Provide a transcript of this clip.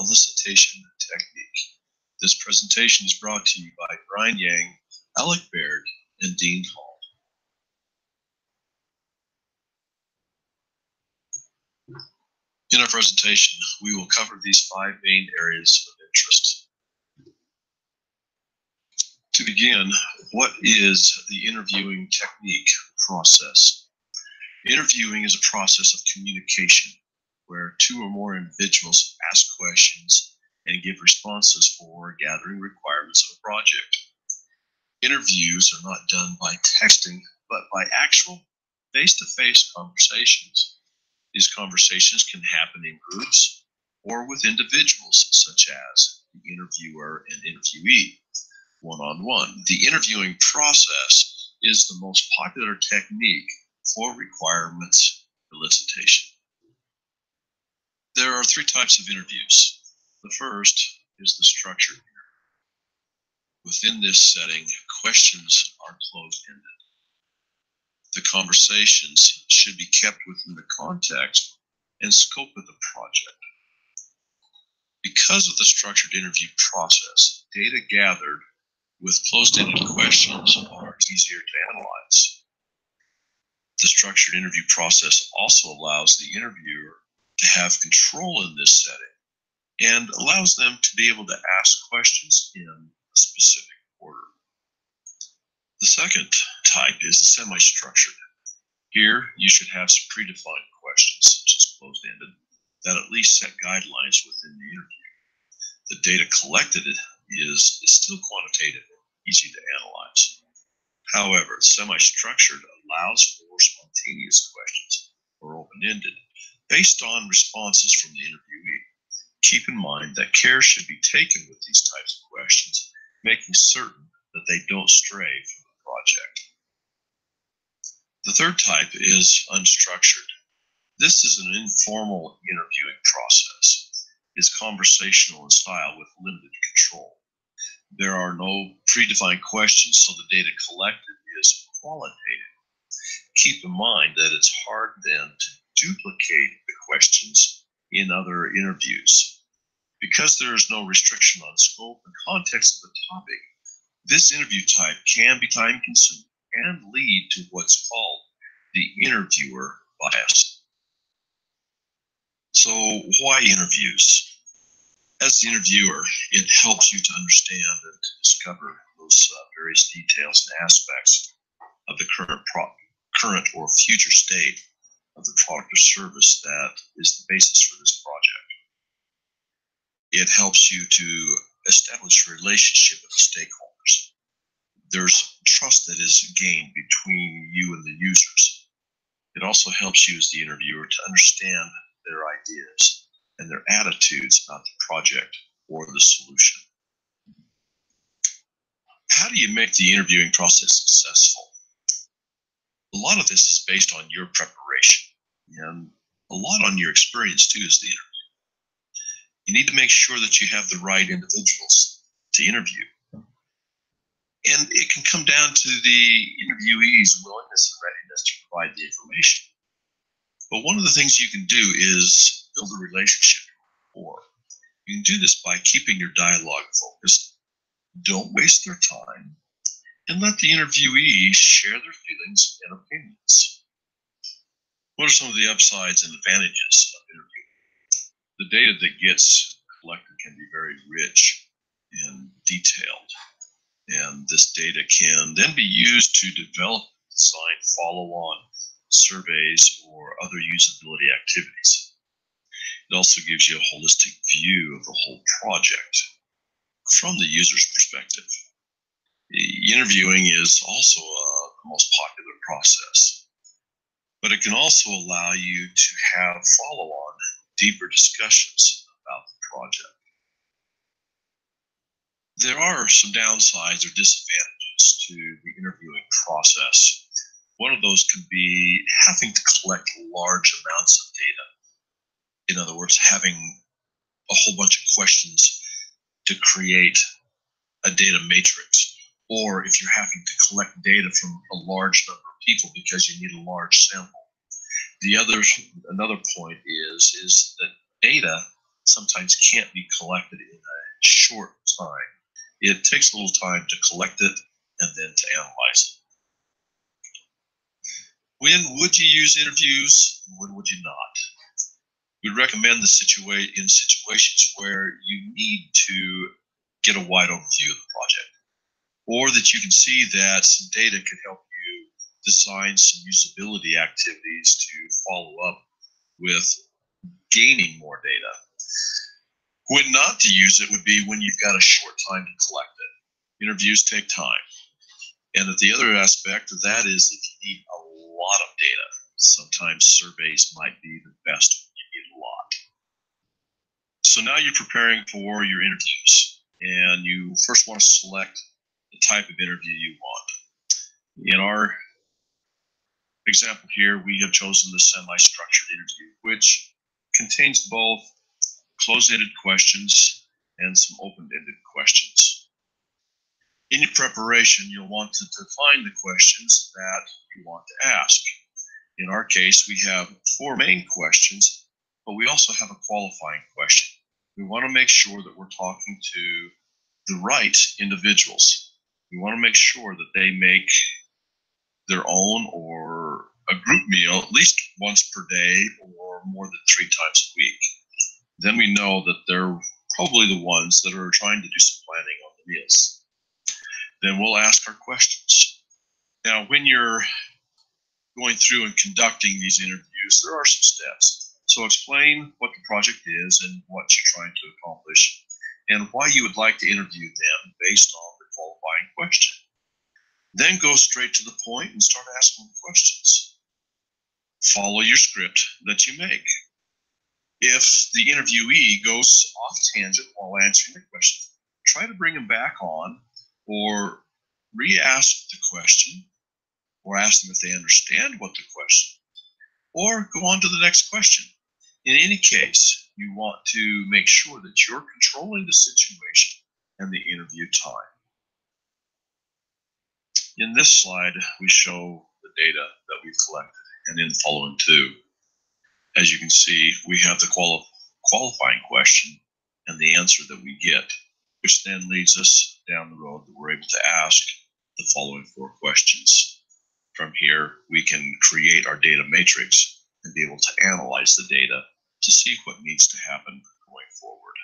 elicitation technique. This presentation is brought to you by Brian Yang, Alec Baird, and Dean Hall. In our presentation, we will cover these 5 main areas of interest. To begin, what is the interviewing technique process? Interviewing is a process of communication where 2 or more individuals ask questions and give responses for gathering requirements of a project. Interviews are not done by texting, but by actual face-to-face conversations. These conversations can happen in groups or with individuals, such as the interviewer and interviewee, one-on-one. The interviewing process is the most popular technique for requirements elicitation. There are 3 types of interviews. The first is the structured interview. Within this setting, questions are closed-ended. The conversations should be kept within the context and scope of the project. Because of the structured interview process, data gathered with closed-ended questions are easier to analyze. The structured interview process also allows the interviewer to have control in this setting and allows them to be able to ask questions in a specific order. The second type is the semi-structured. Here, you should have some predefined questions, such as closed-ended, that at least set guidelines within the interview. The data collected is still quantitative and easy to analyze. However, semi-structured allows for spontaneous questions or open-ended, based on responses from the interviewee. Keep in mind that care should be taken with these types of questions, making certain that they don't stray from the project. The third type is unstructured. This is an informal interviewing process. It's conversational in style with limited control. There are no predefined questions, so the data collected is qualitative. Keep in mind that it's hard then to duplicate the questions in other interviews. Because there is no restriction on scope and context of the topic, this interview type can be time-consuming and lead to what's called the interviewer bias. So why interviews? As the interviewer, it helps you to understand and to discover those various details and aspects of the current or future state of the product or service that is the basis for this project. It helps you to establish a relationship with the stakeholders. There's trust that is gained between you and the users. It also helps you as the interviewer to understand their ideas and their attitudes about the project or the solution. How do you make the interviewing process successful? A lot of this is based on your preparation and a lot on your experience too as the interviewer. You need to make sure that you have the right individuals to interview. And it can come down to the interviewee's willingness and readiness to provide the information. But one of the things you can do is build a relationship with rapport. You can do this by keeping your dialogue focused. Don't waste their time, and let the interviewee share their feelings and opinions. What are some of the upsides and advantages of interviewing? The data that gets collected can be very rich and detailed, and this data can then be used to develop and design follow-on surveys or other usability activities. It also gives you a holistic view of the whole project from the user's perspective. Interviewing is also the most popular process, but it can also allow you to have follow-on, deeper discussions about the project. There are some downsides or disadvantages to the interviewing process. One of those could be having to collect large amounts of data. In other words, having a whole bunch of questions to create a data matrix, or if you're having to collect data from a large number of people because you need a large sample. Another point is that data sometimes can't be collected in a short time. It takes a little time to collect it and then to analyze it. When would you use interviews? When would you not? We recommend in situations where you need to get a wide overview of the project, or that you can see that some data could help you design some usability activities to follow up with gaining more data. When not to use it would be when you've got a short time to collect it. Interviews take time. And the other aspect of that is if you need a lot of data, sometimes surveys might be the best when you need a lot. So now you're preparing for your interviews, and you first want to select the type of interview you want. In our example here, we have chosen the semi-structured interview, which contains both closed-ended questions and some open-ended questions. In your preparation, you'll want to define the questions that you want to ask. In our case, we have 4 main questions, but we also have a qualifying question. We want to make sure that we're talking to the right individuals. We want to make sure that they make their own or a group meal at least once per day or more than 3 times a week. Then we know that they're probably the ones that are trying to do some planning on the meals. Then we'll ask our questions. Now, when you're going through and conducting these interviews, there are some steps. So explain what the project is and what you're trying to accomplish, and why you would like to interview them based on the qualifying question. Then go straight to the point and start asking questions. Follow your script that you make. If the interviewee goes off tangent while answering the question, try to bring them back on, or re-ask the question, or ask them if they understand what the question, or go on to the next question. In any case, you want to make sure that you're controlling the situation and the interview time. In this slide, we show the data that we've collected, and in the following 2. As you can see, we have the qualifying question and the answer that we get, which then leads us down the road that we're able to ask the following 4 questions. From here, we can create our data matrix and be able to analyze the data to see what needs to happen going forward.